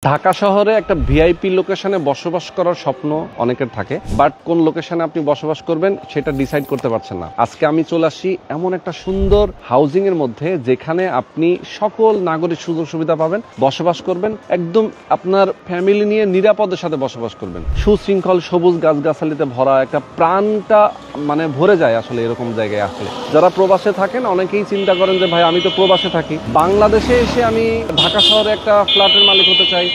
ঢাকা শহরে একটা ভিআইপি লোকেশনে বসবাস করার স্বপ্ন অনেকের থাকে, বাট কোন লোকেশনে আপনি বসবাস করবেন সেটা ডিসাইড করতে পারছেন না। আজকে আমি চলে আসি এমন একটা সুন্দর হাউজিং এর মধ্যে যেখানে আপনি সকল নাগরিক সুযোগ সুবিধা পাবেন, বসবাস করবেন, একদম আপনার ফ্যামিলি নিয়ে নিরাপদের সাথে বসবাস করবেন। সুশৃঙ্খল সবুজ গাছগাছালিতে ভরা একটা প্রাণটা মানে ভরে যায় আসলে এরকম জায়গায় আসলে। যারা প্রবাসে থাকেন অনেকেই চিন্তা করেন যে ভাই আমি তো প্রবাসে থাকি, বাংলাদেশে এসে আমি ঢাকা শহরে একটা ফ্ল্যাটের মালিক হতে চাই,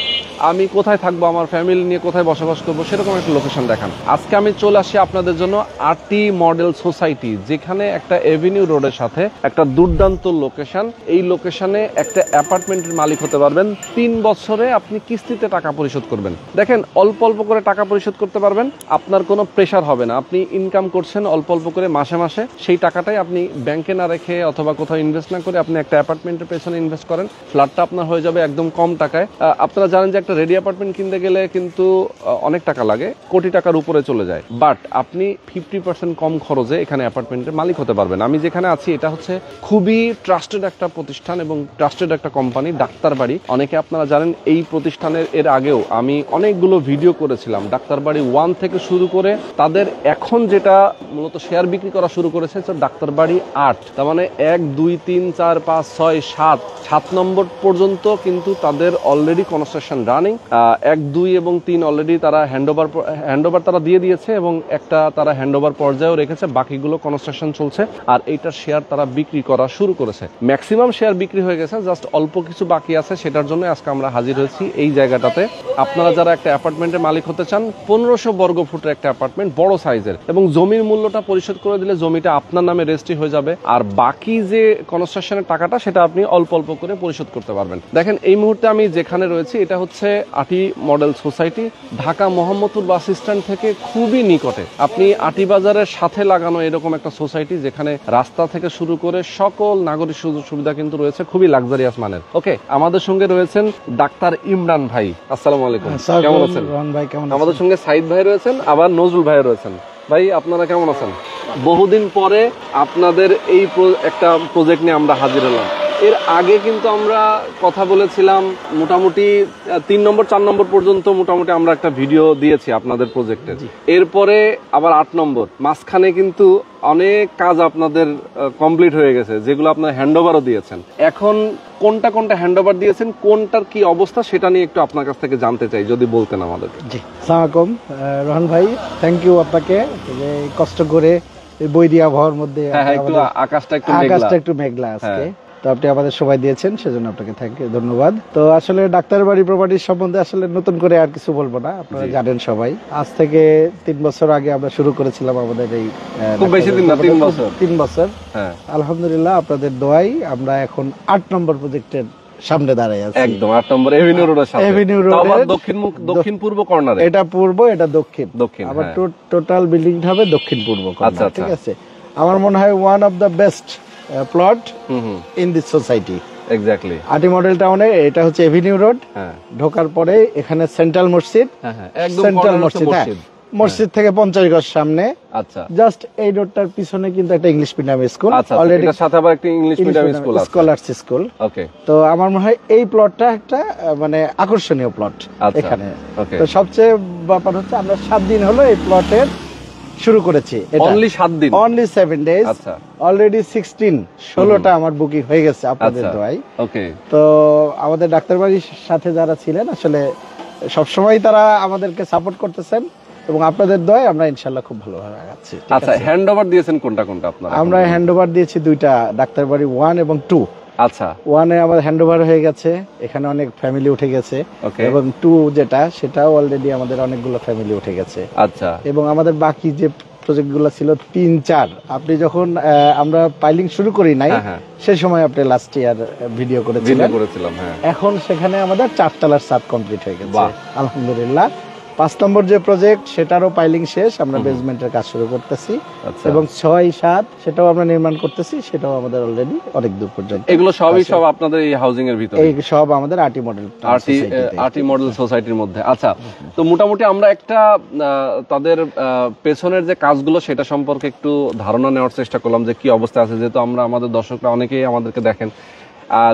আমি কোথায় থাকবো, আমার ফ্যামিলি নিয়ে কোথায় বসবাস করবো, সেরকম একটা লোকেশন দেখান। আজকে আমি চলে আসি আপনাদের জন্য আরটি মডেল সোসাইটি, যেখানে একটা এভিনিউ রোডের সাথে একটা দুর্দান্ত লোকেশন। এই লোকেশনে একটা অ্যাপার্টমেন্টের মালিক হতে পারবেন। 3 বছরে আপনি কিস্তিতে টাকা পরিশোধ করবেন। দেখেন, অল্প অল্প করে টাকা পরিশোধ করতে পারবেন, আপনার কোনো প্রেশার হবে না। আপনি ইনকাম করছেন অল্প অল্প করে মাসে মাসে, সেই টাকাটাই আপনি ব্যাংকে না রেখে অথবা কোথাও ইনভেস্ট না করে আপনি একটা অ্যাপার্টমেন্টের পেছনে ইনভেস্ট করেন, ফ্ল্যাটটা আপনার হয়ে যাবে একদম কম টাকায়। আপনারা জানেন যে একটা রেডি অ্যাপার্টমেন্ট কিনতে গেলে কিন্তু অনেক টাকা লাগে, কোটি টাকার উপরে চলে যায়, বাট আপনি 50% কম খরচে এখানে অ্যাপার্টমেন্টের মালিক হতে পারবেন। আমি যেখানে আছি এটা হচ্ছে খুবই ট্রাস্টেড একটা প্রতিষ্ঠান এবং ট্রাস্টেড একটা কোম্পানি, ডাক্তারবাড়ি। অনেকে আপনারা জানেন এই প্রতিষ্ঠানের এর আগেও আমি অনেকগুলো ভিডিও করেছিলাম, ডাক্তারবাড়ি 1 থেকে শুরু করে তাদের এখন যেটা মূলত শেয়ার বিক্রি করা শুরু করেছে ডাক্তারবাড়ি 8, তার মানে 1, 2, 3, 4, 5, 6, 7 নম্বর পর্যন্ত কিন্তু তাদের অলরেডি কনস্ট্রাকশন রানিং। 1, 2 এবং 3 অলরেডি তারা হ্যান্ডওভার তারা দিয়ে দিয়েছে এবং একটা তারা হ্যান্ডওভার পর্যায়েও রেখেছে, বাকিগুলো কনস্ট্রাকশন চলছে। আর এইটার শেয়ার তারা বিক্রি করা শুরু করেছে, ম্যাক্সিমাম শেয়ার বিক্রি হয়ে গেছে, জাস্ট অল্প কিছু বাকি আছে। সেটার জন্য আজকে আমরা হাজির হয়েছি এই জায়গাটাতে। আপনারা যারা একটা অ্যাপার্টমেন্টের মালিক হতে চান, 1500 বর্গ ফুটের একটা অ্যাপার্টমেন্ট, বড় সাইজের, এবং জমির মূল্যটা পরিশোধ করে দিলে জমিটা আপনার নামে রেজিস্ট্রি হয়ে যাবে, আর বাকি যে কনস্ট্রাকশনের টাকাটা সেটা আপনি অল্প অল্প করে পরিশোধ করতে পারবেন। দেখেন, এই মুহূর্তে আমি যেখানে রয়েছি এটা হচ্ছে RT model society, Dhaka Mohammadpur bus stand থেকে খুবই নিকটে। আপনি আটি বাজারের সাথে লাগানো এরকম একটা সোসাইটি, যেখানে রাস্তা থেকে শুরু করে সকল নাগরিক সুযোগ সুবিধা কিন্তু রয়েছে, খুবই লাক্সারিয়াস মানের। ওকে, আমাদের সঙ্গে রয়েছেন ডাক্তার ইমরান ভাই। আসসালামু আলাইকুম, কেমন আছেন? আমাদের সঙ্গে সাইদ ভাই রয়েছেন, আবার নজরুল ভাই রয়েছেন। ভাই, আপনারা কেমন আছেন? বহুদিন পরে আপনাদের এই একটা প্রজেক্ট নিয়ে আমরা হাজির হলাম। এর আগে কিন্তু আমরা কথা বলেছিলাম মোটামুটি 3 নম্বর 4 নম্বর পর্যন্ত মোটামুটি আমরা একটা ভিডিও দিয়েছি আপনাদের প্রজেক্টের। এরপরে আবার 8 নম্বর, মাঝখানে কিন্তু অনেক কাজ আপনাদের কমপ্লিট হয়ে গেছে, যেগুলো আপনার হ্যান্ডওভারও দিয়েছেন। এখন কোনটা কোনটা হ্যান্ডওভার দিয়েছেন, কোনটার কি অবস্থা, সেটা নিয়ে একটু আপনার কাছ থেকে জানতে চাই, যদি বলতেন আমাদেরকে। জি, আসসালামু আলাইকুম রোহান ভাই, থ্যাংক ইউ আপনাকে, যে কষ্ট করে এই বৈরী আবহাওয়ার মধ্যে আকাশটা একটু মেঘলা আজকে, তো আপনি আমাদের সময় দিয়েছেন, সেজন্য আপনাকে থ্যাংক ইউ, ধন্যবাদ। তো আসলে ডাক্তারবাড়ি প্রপার্টির সম্বন্ধে আসলে নতুন করে আর কিছু বলবো না, আপনারা জানেন সবাই। আজ থেকে 3 বছর আগে আমরা শুরু করেছিলাম আমাদের এই, খুব বেশি দিন না, 3 বছর। আলহামদুলিল্লাহ আপনাদের দোয়াই আমরা এখন 8 নম্বর প্রজেক্টের সামনে দাঁড়াই আছি, একদম 8 নম্বর এভিনিউ রোডের সামনে। এভিনিউ রোডের দক্ষিণ পূর্ব কর্নারে, এটা পূর্ব এটা দক্ষিণ, আবার টোটাল বিল্ডিংটা হবে দক্ষিণ পূর্ব কর্নার। ঠিক আছে, আমার মনে হয় one of the best plot in this society. Exactly, RT model টাউনে এটা হচ্ছে এভিনিউ রোড, ঢোকার পরে এখানে সেন্ট্রাল মসজিদ, সেন্ট্রাল মসজিদ থেকে 50 গজ সামনে। আচ্ছা, জাস্ট এই রোডটার পিছনে কিন্তু একটা ইংলিশ মিডিয়াম স্কুল, অলরেডি এর সাথে আবার একটা ইংলিশ মিডিয়াম স্কুল আছে, স্কলারস স্কুল। ওকে, তো আমার মনে হয় এই প্লটটা একটা মানে আকর্ষণীয় প্লট এখানে। তো সবচেয়ে ব্যাপার হচ্ছে আমরা 7 দিন হলো এই প্লটের শুরু করেছি, অনলি 7 দিন, অনলি 7 ডেজ। আচ্ছা, অলরেডি 16টা আমার বুকিং হয়ে গেছে আপনাদের দোয়ায়। ওকে, তো আমাদের ডাক্তারবাড়ির সাথে যারা ছিলেন আসলে সবসময় তারা আমাদেরকে সাপোর্ট করতেছেন এবং আপনাদের দোয়ায় আমরা ইনশাআল্লাহ খুব ভালোভাবে আগাচ্ছি। আচ্ছা, হ্যান্ডওভার দিয়েছেন কোনটা কোনটা আপনারা? আমরা হ্যান্ডওভার দিয়েছি 2টা, ডাক্তারবাড়ি 1 এবং 2। আচ্ছা, 1 এ আমাদের হ্যান্ডওভার হয়ে গেছে, এখানে অনেক ফ্যামিলি উঠে গেছে, এবং 2 যেটা সেটাও অলরেডি আমাদের অনেকগুলো ফ্যামিলি উঠে গেছে। আচ্ছা, এবং আমাদের বাকি যে প্রজেক্টগুলো ছিল 3, 4, আপনি যখন আমরা পাইলিং শুরু করি নাই সেই সময় আপনি লাস্ট ইয়ার ভিডিও করেছিলেন, এখন সেখানে আমাদের 4 তলার ছাদ কমপ্লিট হয়ে গেছে আলহামদুলিল্লাহ। 5 নম্বর যে প্রজেক্ট সেটারও পাইলিং শেষ, আমরা বেসমেন্টের কাজ শুরু করতেছি, এবং 6, 7 সেটাও আমরা নির্মাণ করতেছি, সেটাও আমাদের অলরেডি অনেক দূর পর্যন্ত। এগুলো সবই সব আপনাদের এই হাউজিং এর ভিতরে, এই সব আমাদের আরটি মডেল সোসাইটির মধ্যে। আচ্ছা, তো মোটামুটি আমরা একটা তাদের পেছনের যে কাজগুলো সেটা সম্পর্কে একটু ধারণা নেওয়ার চেষ্টা করলাম যে কি অবস্থা আছে, যেহেতু আমরা আমাদের দর্শকরা অনেকেই আমাদেরকে দেখেন।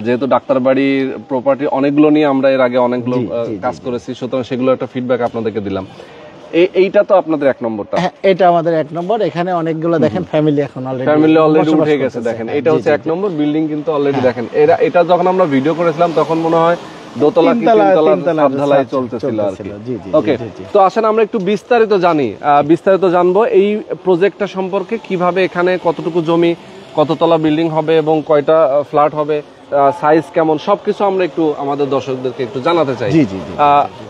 যেহেতু ডাক্তার বাড়ির প্রপার্টি অনেকগুলো নিয়ে আমরা এর আগে অনেকগুলো কাজ করেছি, সুতরাং সেগুলো একটা ফিডব্যাক আপনাদেরকে দিলাম। এইটা তো আপনাদের এক নম্বরটা। এটা আমাদের এক নম্বর। এখানে অনেকগুলো দেখেন ফ্যামিলি এখন অলরেডি উঠে গেছে। দেখেন এটা হচ্ছে এক নম্বর বিল্ডিং, কিন্তু অলরেডি দেখেন এটা যখন আমরা ভিডিও করেছিলাম তখন মনে হয় দোতলা কি তিনতলা ঢালাই চলতেছিল আর কি। ওকে, তো আসেন আমরা একটু বিস্তারিত জানবো এই প্রজেক্টটা সম্পর্কে, কিভাবে এখানে কতটুকু জমি, কততলা বিল্ডিং হবে এবং কয়টা ফ্ল্যাট হবে, সাইজ কেমন, সবকিছু আমরা একটু আমাদের দর্শকদেরকে একটু জানাতে চাই।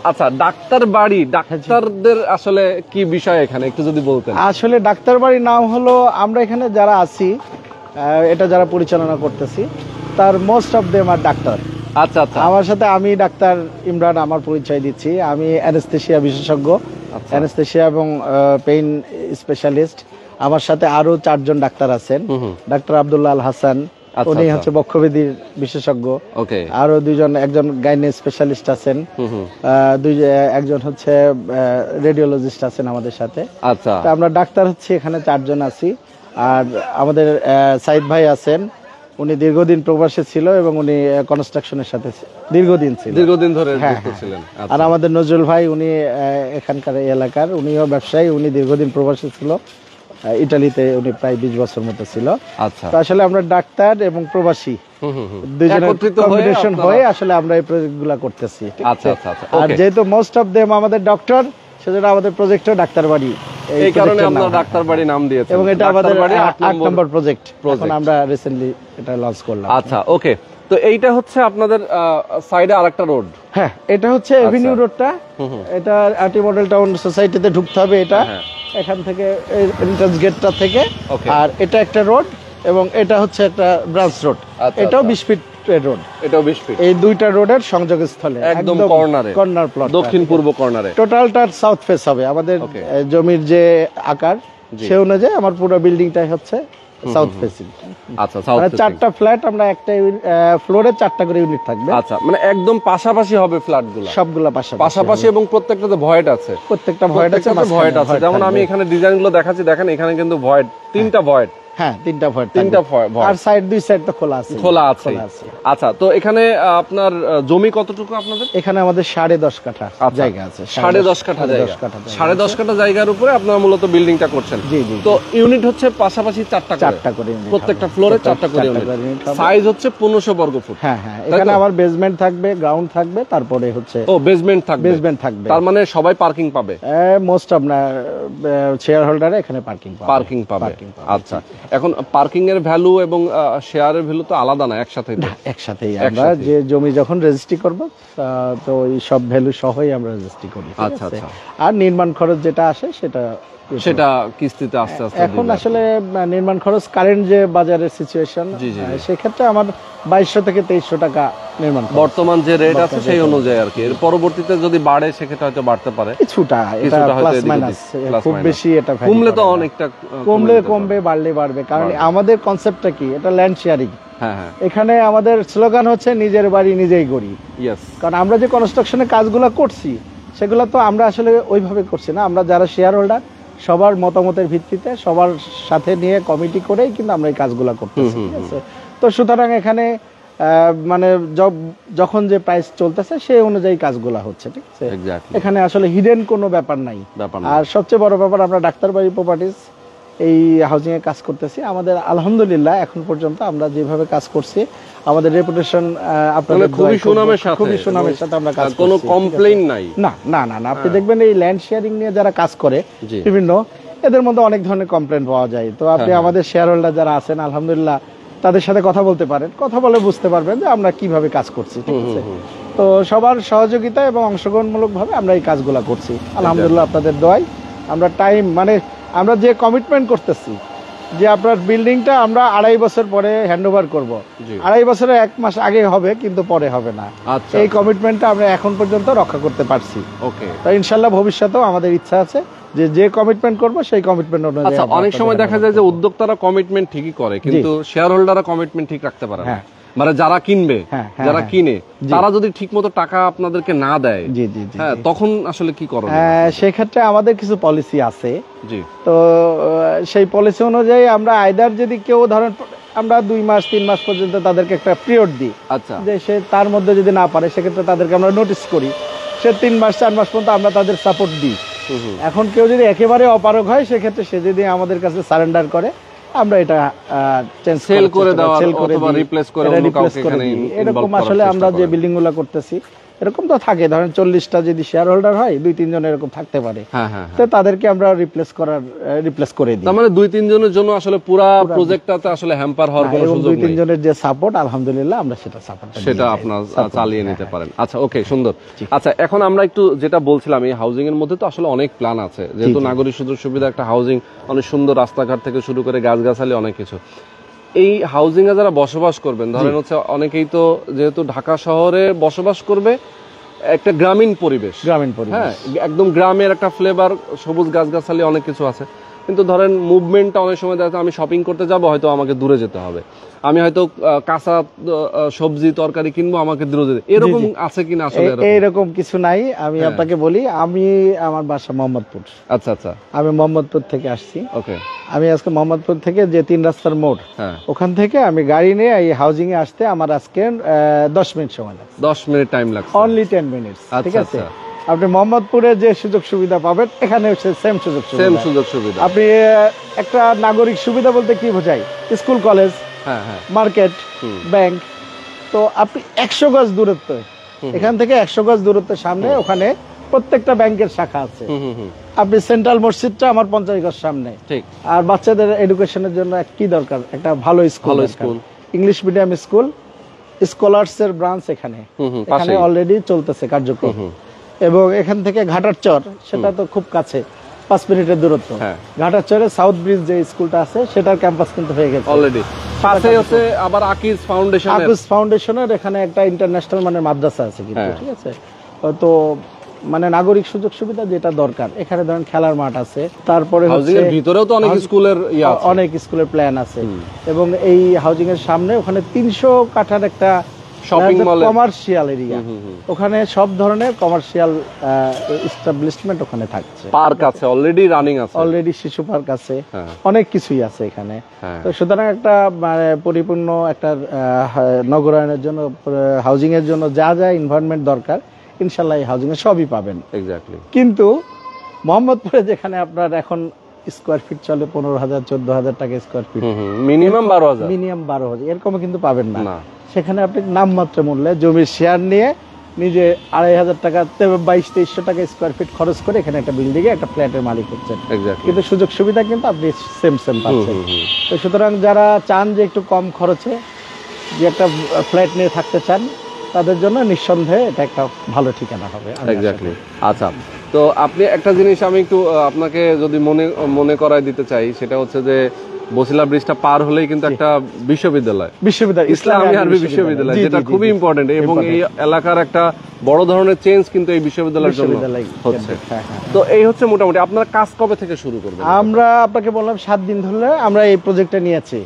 আচ্ছা, ডাক্তার বাড়ি, ডাক্তারদের আসলে কি বিষয় এখানে একটু যদি বলতেন। আসলে ডাক্তার বাড়ির নাম হলো, আমরা এখানে যারা আছি এটা যারা পরিচালনা করতেছি তার most of them are doctor. আচ্ছা আচ্ছা, আমার সাথে আমি ডাক্তার ইমরান আমার পরিচয় দিচ্ছি। আমি অ্যানেস্থেশিয়া বিশেষজ্ঞ, অ্যানেস্থেশিয়া এবং পেইন স্পেশালিস্ট। আমার সাথে আরো 4 জন ডাক্তার আছেন। ডাক্তার আব্দুল্লাহ আল হাসান, উনি হচ্ছে বক্ষব্যাধির বিশেষজ্ঞ। আরো 2 জন, একজন গাইনি স্পেশালিস্ট আছেন, একজন হচ্ছে রেডিওলজিস্ট আছেন আমাদের সাথে। আচ্ছা, আমরা ডাক্তার হচ্ছে এখানে 4 জন আছি। আর আমাদের সাইদ ভাই আছেন, উনি দীর্ঘদিন প্রবাসে ছিল এবং উনি কনস্ট্রাকশনের সাথে দীর্ঘদিন ধরে যুক্ত ছিলেন। আর আমাদের নজরুল ভাই, উনি এখানকার এলাকার, উনিও ব্যবসায়ী, উনি দীর্ঘদিন প্রবাসে ছিল, ইতালিতে উনি প্রায় 20 বছর মতো ছিল। আচ্ছা, তো আসলে আমরা ডাক্তার এবং প্রবাসী দুজনের কম্বিনেশন হয়ে আসলে আমরা এই প্রজেক্টগুলো করতেছি। আচ্ছা আচ্ছা, আর যেহেতু মোস্ট অফ দেম আমাদের ডক্টর, সেজন্য আমাদের প্রজেক্টও ডাক্তার বাড়ি, এই কারণে আমরা ডাক্তার বাড়ি নাম দিয়েছি এবং এটা আমাদের 8 নম্বর প্রজেক্ট। এখন আমরা রিসেন্টলি এটা লঞ্চ করলাম। আচ্ছা, ওকে। তো এইটা হচ্ছে আপনাদের সাইডে আরেকটা রোড। হ্যাঁ, এটা হচ্ছে এভিনিউ রোডটা। এটা আরটি মডেল টাউন সোসাইটিতে ঢুকতে হবে, এটা এখান থেকে এন্ট্রান্স গেটটা থেকে। আর এটা একটা রোড এবং এটা হচ্ছে একটা ব্রাঞ্চ রোড, এটাও 20 ফিট রোড, এটাও 20 ফিট। এই দুইটা রোডের সংযোগস্থলে একদম কর্নার প্লট, দক্ষিণ পূর্ব কর্নারে। টোটালটা সাউথ ফেস হবে আমাদের জমির যে আকার, সে অনুযায়ী আমার পুরো বিল্ডিংটাই হচ্ছে সাউথ ফেসিং। আচ্ছা, সাউথ ফেসিং। 4টা ফ্ল্যাট, আমরা একটা ফ্লোরে 4টা করে ইউনিট থাকবে। আচ্ছা, মানে একদম পাশাপাশি হবে ফ্ল্যাটগুলো, সবগুলো পাশাপাশি এবং প্রত্যেকটাতে ভয়েড আছে, ভয়েড আছে। যেমন আমি এখানে ডিজাইনগুলো দেখাচ্ছি, দেখেন এখানে কিন্তু ভয়েড, 3টা ভয়েড। হ্যাঁ, 3টা ভয়েড, আর সাইড 2 সাইড তো খোলা আছে। আচ্ছা, তো এখানে আপনার জমি কতটুকু আপনাদের? এখানে আমাদের 10.5 কাঠা জায়গা আছে। 10.5 কাঠা জায়গা, 10.5 কাঠা জায়গার উপরে আপনারা মূলত বিল্ডিংটা করছেন। তো ইউনিট হচ্ছে পাশাপাশি 4টা করে, প্রত্যেকটা ফ্লোরে 4টা করে ইউনিট। সাইজ হচ্ছে 1500 বর্গ ফুট। হ্যাঁ, এখানে আবার বেসমেন্ট থাকবে, গ্রাউন্ড থাকবে, তারপরে হচ্ছে বেসমেন্ট থাকবে। তার মানে সবাই পার্কিং পাবে, মোস্ট আপনার শেয়ার হোল্ডারে এখানে পার্কিং পাবে। আচ্ছা, এখন পার্কিং এর ভ্যালু এবং শেয়ারের ভ্যালু তো আলাদা না, একসাথেই আমরা যে জমি যখন রেজিস্ট্রি করব, তো এই সব ভ্যালু সহই আমরা রেজিস্ট্রি করি। আচ্ছা, আর নির্মাণ খরচ যেটা আসে সেটা কিস্তিতে আস্তে আস্তে। এখন আসলে নির্মাণ খরচ কারেন্ট যে বাজারের সিচুয়েশন, সেক্ষেত্রে আমার 2200 থেকে 2300 টাকা নির্মাণ বর্তমান যে রেট আছে সেই অনুযায়ী আর কি। এর পরবর্তীতে যদি বাড়ে সেক্ষেত্রে হয়তো বাড়তে পারে কিছুটা, এটা প্লাস মাইনাস, খুব বেশি এটা কমলে তো অনেকটা কমবে, বাড়লে বাড়বে। কারণ আমাদের কনসেপ্টটা কি, এটা ল্যান্ড শেয়ারিং। এখানে আমাদের স্লোগান হচ্ছে নিজের বাড়ি নিজেই গড়ি। কারণ আমরা যে কনস্ট্রাকশনের কাজগুলো করছি সেগুলো তো আমরা আসলে ওইভাবে করছি না, আমরা যারা শেয়ার হোল্ডার সবার মতামতের ভিত্তিতে সবার সাথে নিয়ে কমিটি করেই কিন্তু আমরা এই কাজগুলো করতেছি। ঠিক আছে, তো সুতরাং এখানে মানে যখন যে প্রাইস চলতেছে সেই অনুযায়ী কাজগুলো হচ্ছে। ঠিক আছে, এখানে আসলে হিডেন কোনো ব্যাপার নাই। আর সবচেয়ে বড় ব্যাপার, আমরা ডাক্তার বাড়ি প্রপার্টিজ এই হাউজিং এ কাজ করতেছি। আমাদের আলহামদুলিল্লাহ এখন পর্যন্ত আমরা যেভাবে কাজ করছি, আমাদের রেপুটেশন আপনাদের খুবই সুনামের সাথে আমরা কাজ করছি, কোনো কমপ্লেইন নাই। না, আপনি দেখবেন এই ল্যান্ড শেয়ারিং নিয়ে যারা কাজ করে বিভিন্ন, এদের মধ্যে অনেক ধরনের কমপ্লেইন পাওয়া যায়। তো আপনি আমাদের শেয়ার হোল্ডার যারা আছেন, আলহামদুলিল্লাহ তাদের সাথে কথা বলতে পারেন, কথা বলে বুঝতে পারবেন যে আমরা কিভাবে কাজ করছি। ঠিক আছে, তো সবার সহযোগিতা এবং অংশগ্রহণমূলক ভাবে আমরা এই কাজগুলো করছি আলহামদুলিল্লাহ। আপনাদের দোয়ায় আমরা টাইম, মানে আমরা যে কমিটমেন্ট করতেছি যে আপনার বিল্ডিংটা আমরা 2.5 বছর পরে হ্যান্ডওভার করব, 2.5 বছরে 1 মাস আগে হবে কিন্তু পরে হবে না, এই কমিটমেন্টটা আমরা এখন পর্যন্ত রক্ষা করতে পারছি। তো ইনশাল্লাহ ভবিষ্যতেও আমাদের ইচ্ছা আছে যে কমিটমেন্ট করব সেই কমিটমেন্ট অনুযায়ী। আচ্ছা, অনেক সময় দেখা যায় যে উদ্যোক্তারা কমিটমেন্ট ঠিকই করে কিন্তু শেয়ার হোল্ডাররা কমিটমেন্ট ঠিক রাখতে পারে না। মানে যারা কিনবে, যারা কিনে, তারা যদি ঠিকমতো টাকা আপনাদেরকে না দেয়, তখন আসলে কি করবে? সেক্ষেত্রে আমাদের কিছু পলিসি আছে। তো সেই পলিসি অনুযায়ী আমরা আইদার যদি কেউ ধরেন আমরা 2 মাস 3 মাস পর্যন্ত তাদেরকে একটা পিরিয়ড দিই। আচ্ছা, যে সে তার মধ্যে যদি না পারে সেক্ষেত্রে তাদেরকে আমরা নোটিস করি, সে 3 মাস 4 মাস পর্যন্ত আমরা তাদের সাপোর্ট দিই। এখন কেউ যদি একেবারে অপারগ হয় সেক্ষেত্রে সে যদি আমাদের কাছে সারেন্ডার করে আমরা এটা সেল করে দেওয়া অথবা রিপ্লেস করে অন্য কাউকে এখানে এরকম আসলে আমরা যে বিল্ডিং গুলো করতেছি এরকম তো থাকে, ধরেন 40টা যদি শেয়ার হোল্ডার হয় 2-3 জন এরকম থাকতে পারে, তো তাদেরকে আমরা রিপ্লেস করে দিই। তার মানে 2-3 জনের জন্য আসলে পুরো প্রজেক্টটাতে আসলে হ্যাম্পার হওয়ার কোনো সুযোগ নেই। 2-3 জনের যে সাপোর্ট আলহামদুলিল্লাহ আমরা সেটা আপনারা চালিয়ে নিতে পারেন। আচ্ছা, ওকে, সুন্দর। আচ্ছা, এখন আমরা একটু যেটা বলছিলাম, এই হাউজিং এর মধ্যে তো আসলে অনেক প্ল্যান আছে, যেহেতু নাগরিক সুযোগ সুবিধা একটা হাউজিং, অনেক সুন্দর রাস্তাঘাট থেকে শুরু করে গাছগাছালি অনেক কিছু। এই হাউজিং এ যারা বসবাস করবেন, ধরেন হচ্ছে অনেকেই তো যেহেতু ঢাকা শহরে বসবাস করবে, একটা গ্রামীণ পরিবেশ, হ্যাঁ, একদম গ্রামের একটা ফ্লেভার, সবুজ গাছগাছালি অনেক কিছু আছে, কিন্তু ধরেন মুভমেন্টটা অনেক সময় দেখা যায় আমি শপিং করতে যাব, হয়তো আমাকে দূরে যেতে হবে, আমি হয়তো কাঁচা সবজি তরকারি কিনবো, আমাকে দূরে যেতে, এরকম আছে কিনা? আসলে এরকম কিছু নাই। আমি আপনাকে বলি, আমার বাসা মোহাম্মদপুর। আচ্ছা আচ্ছা, আমি মোহাম্মদপুর থেকে আসছি। ওকে, আমি আজকে মোহাম্মদপুর থেকে যে 3 রাস্তার মোড়, ওখান থেকে আমি গাড়ি নিয়ে এই হাউজিং এ আসতে আমার আজকে 10 মিনিট সময় লাগছে। 10 মিনিট টাইম লাগছে, অনলি 10 মিনিটস। ঠিক আছে, আপনি মোহাম্মদপুরে যে সুযোগ সুবিধা পাবেন এখানে সেম সুযোগ সুবিধা। আপনি একটা নাগরিক সুবিধা বলতে কি বোঝায়? School, college, market, bank. তো আপনি 100 গজ দূরত্ব, এখান থেকে 100 গজ দূরত্বের সামনে ওখানে প্রত্যেকটা ব্যাংকের শাখা আছে। আপনি সেন্ট্রাল মসজিদটা আমার 50 গজ সামনে। ঠিক। আর বাচ্চাদের এডুকেশনের জন্য কি দরকার? একটা ভালো school, English medium school, scholars এর ব্রাঞ্চ এখানে অলরেডি চলতেছে কার্যক্রম। এবং এখান থেকে ঘাটারচর, সেটা তো খুব কাছে, 5 মিনিটের দূরত্ব। ঘাটারচরে সাউথ ব্রিজ যে স্কুলটা আছে সেটার ক্যাম্পাস কিন্তু হয়ে গেছে অলরেডি। পাশে আছে আবার আকিজ ফাউন্ডেশনের এখানে একটা ইন্টারন্যাশনাল মানের মাদ্রাসা আছে কিন্তু। ঠিক আছে, তো মানে নাগরিক সুযোগ সুবিধা যেটা দরকার, এখানে ধরেন খেলার মাঠ আছে, তারপরে ভিতরেও তো অনেক স্কুলের প্ল্যান আছে। এবং এই হাউজিং এর সামনে ওখানে 300 কাঠার একটা শপিং মল, কমার্শিয়াল এরিয়া, ওখানে সব ধরনের কমার্শিয়াল এস্টাবলিশমেন্ট ওখানে থাকছে। পার্ক আছে অলরেডি, রানিং আছে অলরেডি, শিশু পার্ক আছে, অনেক কিছুই আছে এখানে। তো সুতরাং একটা মানে পরিপূর্ণ একটা নগরায়নের জন্য, হাউজিং এর জন্য যা যা এনভায়রনমেন্ট দরকার ইনশাআল্লাহ এই হাউজিং এ সবই পাবেন। এক্স্যাক্টলি। কিন্তু মোহাম্মদপুরে যেখানে আপনার এখন স্কয়ার ফিট চলে 15,000 14,000 টাকা স্কয়ার ফিট, মিনিমাম 12,000 এরকম কিন্তু পাবেন না। সেখানে আপনি নামমাত্র মূল্যে জমির শেয়ার নিয়ে নিজে 2,500 টাকা 2200-2300 টাকা স্কয়ার ফিট খরচ করে এখানে একটা বিল্ডিং এ একটা ফ্ল্যাটের মালিক হচ্ছেন। কিন্তু সুযোগ সুবিধা কিন্তু আপনি সেম পাচ্ছেন। তো সুতরাং যারা চান যে একটু কম খরচে যে একটা ফ্ল্যাট নিয়ে থাকতে চান, তাদের জন্য নিঃসন্দেহে এটা একটা ভালো ঠিকানা হবে। এক্স্যাক্টলি। আচ্ছা, তো আপনি একটা জিনিস আমি একটু আপনাকে যদি মনে করায় দিতে চাই, সেটা হচ্ছে যে বসিলা ব্রিজটা পার হলেই কিন্তু একটা বিশ্ববিদ্যালয়, ইসলামী আরবি বিশ্ববিদ্যালয়, যেটা খুবই ইম্পর্টেন্ট, এবং এই এলাকার একটা বড় ধরনের চেঞ্জ কিন্তু এই বিশ্ববিদ্যালয়ের জন্য হচ্ছে। তো এই হচ্ছে মোটামুটি আপনারা কাজ কবে থেকে শুরু করবেন? আমরা আপনাকে বললাম 7 দিন ধরে আমরা এই প্রজেক্টটা নিয়েছি।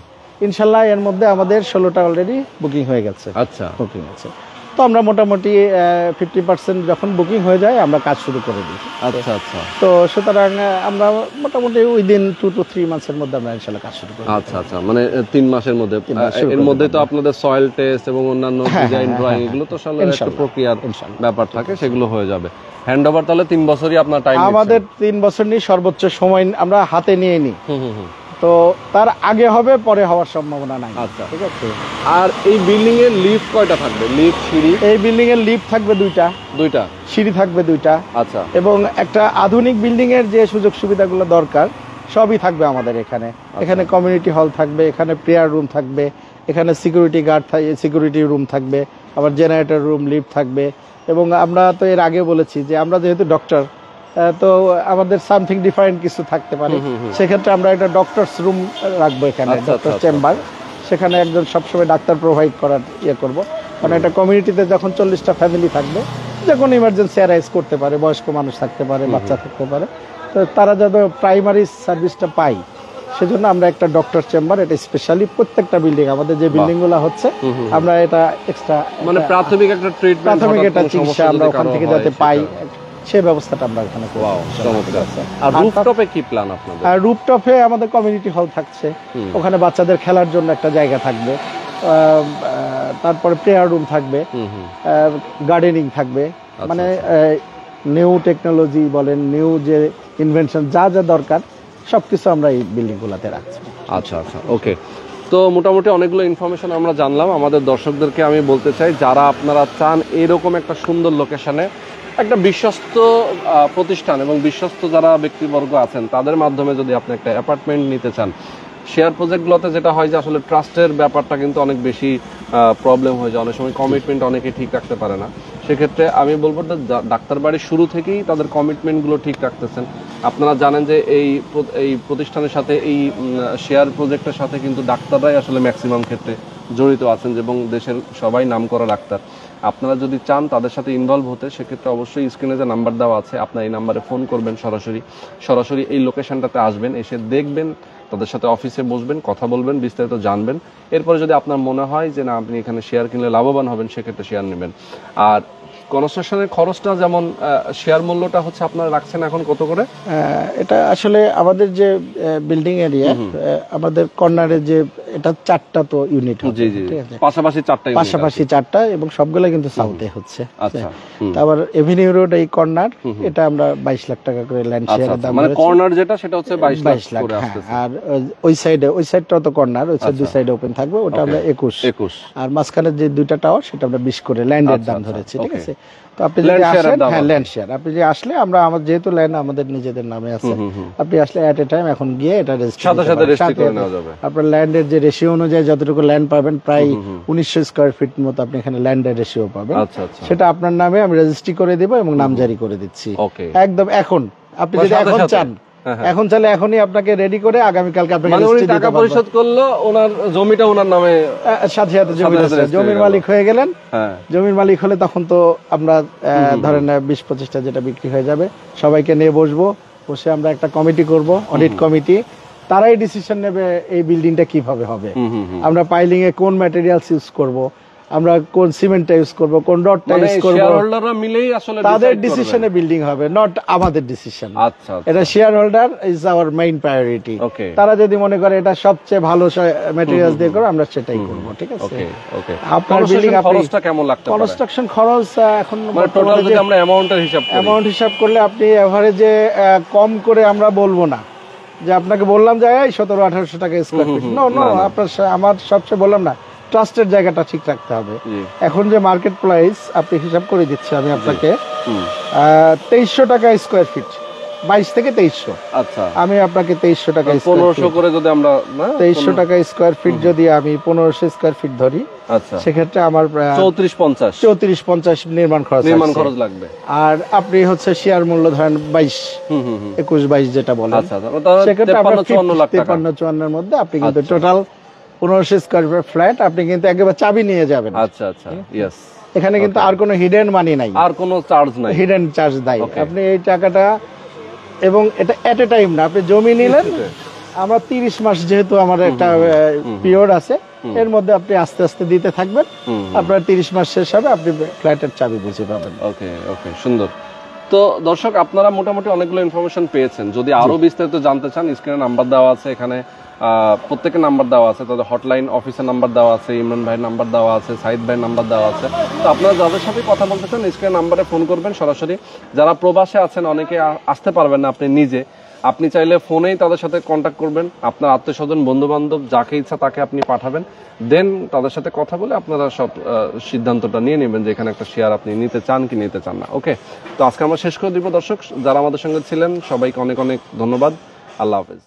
ইনশাআল্লাহ এর মধ্যে আমাদের 16টা অলরেডি বুকিং হয়ে গেছে। আচ্ছা, বুকিং আছে। তো আমরা মোটামুটি 50% যখন বুকিং হয়ে যায় আমরা কাজ শুরু করে দিই। আচ্ছা আচ্ছা। তো সুতরাং আমরা মোটামুটি উইদিন 2 to 3 মাসের মধ্যে আমরা ইনশাআল্লাহ কাজ শুরু করি। আচ্ছা আচ্ছা, মানে 3 মাসের মধ্যে। এর মধ্যে তো আপনাদের সয়েল টেস্ট এবং অন্যান্য ডিজাইন ড্রয়িং এগুলো তো আসলে একটা প্রক্রিয়ার ব্যাপার থাকে, সেগুলো হয়ে যাবে। হ্যান্ডওভার তাহলে 3 বছরই আপনার টাইম? আমাদের 3 বছর নিয়ে সর্বোচ্চ সময় আমরা হাতে নিয়ে নিই। তো তার আগে হবে, পরে হওয়ার সম্ভাবনা নাই। আচ্ছা, ঠিক আছে। আর এই বিল্ডিং এর লিফট কয়টা থাকবে? লিফট, সিঁড়ি? এই বিল্ডিং এর লিফট থাকবে 2টা, সিঁড়ি থাকবে 2টা। আচ্ছা। এবং একটা আধুনিক বিল্ডিং এর যে সুযোগ সুবিধাগুলো দরকার সবই থাকবে আমাদের এখানে। এখানে কমিউনিটি হল থাকবে, এখানে প্রেয়ার রুম থাকবে, এখানে সিকিউরিটি গার্ড থাকবে, সিকিউরিটি রুম থাকবে, আবার জেনারেটর রুম, লিফট থাকবে। এবং আমরা তো এর আগে বলেছি যে আমরা যেহেতু ডক্টর, তো আমাদের সামথিং ডিফারেন্ট কিছু থাকতে পারে, সেক্ষেত্রে আমরা একটা ডক্টরস রুম রাখবো এখানে, ডক্টর চেম্বার। সেখানে একজন সবসময় ডাক্তার প্রোভাইড করার করবো, কারণ একটা কমিউনিটিতে যখন 40টা ফ্যামিলি থাকবে, যে কোনো ইমার্জেন্সি অ্যারাইজ করতে পারে, বয়স্ক মানুষ থাকতে পারে, বাচ্চা থাকতে পারে, তো তারা যাতে প্রাইমারি সার্ভিসটা পায় সেজন্য আমরা একটা ডক্টর চেম্বার, এটা স্পেশালি প্রত্যেকটা বিল্ডিং, আমাদের যে বিল্ডিং গুলো হচ্ছে আমরা এটা এক্সট্রা মানে প্রাথমিক একটা ট্রিটমেন্ট, প্রাথমিক একটা চিকিৎসা আমরা ওখান থেকে যাতে পাই, সেই ব্যবস্থাটা আমরা এখানে করব। আর রুফটপে কি প্ল্যান আপনাদের? আর রুফটপে আমাদের কমিউনিটি হল থাকছে, ওখানে বাচ্চাদের খেলার জন্য একটা জায়গা থাকবে, তারপরে প্রেয়ার রুম থাকবে, গার্ডেনিং থাকবে, মানে নিউ টেকনোলজি বলেন, নিউ যে ইনভেনশন যা যা দরকার সবকিছু আমরা এই বিল্ডিং গুলাতে রাখছি। আচ্ছা আচ্ছা, ওকে। তো মোটামুটি অনেকগুলো ইনফরমেশন আমরা জানলাম। আমাদের দর্শকদেরকে আমি বলতে চাই, যারা আপনারা চান এরকম একটা সুন্দর লোকেশনে একটা বিশ্বস্ত প্রতিষ্ঠান এবং বিশ্বস্ত যারা ব্যক্তিবর্গ আছেন তাদের মাধ্যমে যদি আপনি একটা অ্যাপার্টমেন্ট নিতে চান, শেয়ার প্রজেক্টগুলোতে যেটা হয় যে আসলে ট্রাস্টের ব্যাপারটা কিন্তু অনেক বেশি প্রবলেম হয়ে যায়, অনেক সময় কমিটমেন্ট অনেকে ঠিক রাখতে পারে না। সেক্ষেত্রে আমি বলবো ডাক্তার বাড়ির শুরু থেকেই তাদের কমিটমেন্টগুলো ঠিক রাখতেছেন। আপনারা জানেন যে এই প্রতিষ্ঠানের সাথে, এই শেয়ার প্রজেক্টের সাথে কিন্তু ডাক্তাররাই আসলে ম্যাক্সিমাম ক্ষেত্রে জড়িত আছেন এবং দেশের সবাই নামকরা ডাক্তার। আপনারা যদি চান তাদের সাথে ইনভলভ হতে, সেক্ষেত্রে অবশ্যই স্ক্রিনে যে নাম্বার দেওয়া আছে আপনার এই নাম্বারে ফোন করবেন, সরাসরি এই লোকেশনটাতে আসবেন, এসে দেখবেন, তাদের সাথে অফিসে বসবেন, কথা বলবেন, বিস্তারিত জানবেন। এরপরে যদি আপনার মনে হয় যে না আপনি এখানে শেয়ার কিনলে লাভবান হবেন, সেক্ষেত্রে শেয়ার নেবেন। আর কনস্ট্রাকশনের খরচটা যেমন শেয়ার মূল্যটা হচ্ছে আপনারা রাখছেন এখন কত করে? এটা আসলে আমাদের যে বিল্ডিং এরিয়া, আমাদের কর্নারে যে এটা 4টা তো ইউনিট হচ্ছে, ঠিক আছে, পাশাপাশি 4টা এবং সবগুলো কিন্তু সাউথে হচ্ছে। আচ্ছা, তারপর এভিনিউ রোড এই কর্নার, এটা আমরা 22 লাখ টাকা করে ল্যান্ড শেয়ারের দাম, মানে কর্নার যেটা সেটা হচ্ছে 22 লাখ করে আসছে। আর ওই সাইডটা তো কর্নার, ওই সাইড দুই সাইডে ওপেন থাকবে, ওটা আমরা 21, আর মাঝখানে যে দুইটা টাওয়ার সেটা আমরা 20 করে ল্যান্ডের দাম ধরেছি, ঠিক আছে। তো আপনি যদি আসেন, হ্যাঁ ল্যান্ড শেয়ার, আপনি যদি আসলে আমরা আমাদের যেহেতু ল্যান্ড আমাদের নিজেদের নামে আছে, আপনি আসলে এট এ টাইম এখন গিয়ে এটা রেজিস্ট্রি করে নেওয়া যাবে। আপনার ল্যান্ডের যে রেশিও অনুযায়ী যতটুকু ল্যান্ড পাবেন, প্রায় 1900 স্কয়ার ফিট মতো আপনি এখানে ল্যান্ডের রেশিও পাবেন। সেটা আপনার নামে আমি রেজিস্ট্রি করে দেব এবং নামজারি করে দিচ্ছি একদম। এখন আপনি যদি এখন চান, এখন চাইলে এখনই আপনাকে রেডি করে আগামীকালকে আপনাকে টাকা পরিশোধ করলো, ওনার জমিটা ওনার নামে সাথে জমির মালিক হয়ে গেলেন। জমির মালিক হলে তখন তো আমরা ধরেন 20-25টা যেটা বিক্রি হয়ে যাবে, সবাইকে নিয়ে বসে আমরা একটা কমিটি করব, অডিট কমিটি, তারাই ডিসিশন নেবে এই বিল্ডিংটা কিভাবে হবে, আমরা পাইলিং এ কোন ম্যাটেরিয়ালস ইউজ করব, আমরা কোন সিমেন্টটা ইউজ করব, কোন রডটা ইউজ করব, শেয়ারহোল্ডাররা মিলেই আসলে তাদের ডিসিশনে বিল্ডিং হবে, নট আমাদের ডিসিশন। আচ্ছা, এটা shareholder is our main priority. তারা যদি মনে করে এটা সবচেয়ে ভালো ম্যাটেরিয়ালস দিয়ে করব, আমরা সেটাই করব, ঠিক আছে। ওকে ওকে। আপনার বিল্ডিং খরচটা কেমন লাগতে পারে? কনস্ট্রাকশন খরচ এখন মানে টোটাল যদি আমরা অ্যামাউন্ট হিসাব করলে আপনি এভারেজে কম করে আমরা বলবো না যে আপনাকে বললাম যে 1700-1800 টাকা স্কয়ার ফিট, নো আপনার আমার সবচেয়ে বললাম না, ট্রাস্টের জায়গাটা ঠিক রাখতে হবে। এখন যে মার্কেট প্রাইস আপনি হিসাব করে দিচ্ছি আমি আপনাকে, 2300 টাকা স্কয়ার ফিট, 22 থেকে 2300। আচ্ছা, আমি আপনাকে 2300 টাকা 1500 করে যদি আমরা 2300 টাকা স্কয়ার ফিট যদি আমি 1500 স্কয়ার ফিট ধরি, আচ্ছা, সেক্ষেত্রে আমার 34-50 নির্মাণ খরচ লাগবে। আর আপনি হচ্ছে শেয়ার মূল্য ধরেন 21-22 যেটা বলেন, সেক্ষেত্রে 53-54 মধ্যে আপনি কিন্তু টোটাল 1500 স্কয়ার ফিট ফ্ল্যাট আপনি কিন্তু একেবারে চাবি নিয়ে যাবেন। আচ্ছা আচ্ছা, ইয়েস। এখানে কিন্তু আর কোনো হিডেন মানি নাই, আর কোনো চার্জ নাই, হিডেন চার্জ নাই। আপনি এই টাকাটা, এবং এটা এট এ টাইম না, আপনি জমি নিলেন, আমরা 30 মাস যেহেতু আমাদের একটা পিরিয়ড আছে, এর মধ্যে আপনি আস্তে আস্তে দিতে থাকবেন, আপনার 30 মাস শেষ হবে, আপনি ফ্ল্যাটের চাবি বুঝে পাবেন। ওকে ওকে, সুন্দর। তো দর্শক, আপনারা মোটামুটি অনেকগুলো ইনফরমেশন পেয়েছেন। যদি আরো বিস্তারিত জানতে চান, স্ক্রিনে নাম্বার দেওয়া আছে, এখানে প্রত্যেকের নাম্বার দেওয়া আছে, তাদের হটলাইন অফিসের নাম্বার দেওয়া আছে, ইমরান ভাইয়ের নাম্বার দেওয়া আছে, সাইদ ভাইয়ের নাম্বার দেওয়া আছে। তো আপনারা যাদের সাথে কথা বলতে চান স্ক্রিনে নাম্বারে ফোন করবেন সরাসরি। যারা প্রবাসে আছেন, অনেকে আসতে পারবেন না আপনি নিজে, আপনি চাইলে ফোনেই তাদের সাথে কন্ট্যাক্ট করবেন, আপনার আত্মীয় স্বজন বন্ধু বান্ধব যাকে ইচ্ছা তাকে আপনি পাঠাবেন, দেন তাদের সাথে কথা বলে আপনারা সব সিদ্ধান্তটা নিয়ে নেবেন যে এখানে একটা শেয়ার আপনি নিতে চান কি নিতে চান না। ওকে, তো আজকে আমরা শেষ করে দিব দর্শক। যারা আমাদের সঙ্গে ছিলেন সবাইকে অনেক অনেক ধন্যবাদ। আল্লাহ হাফেজ।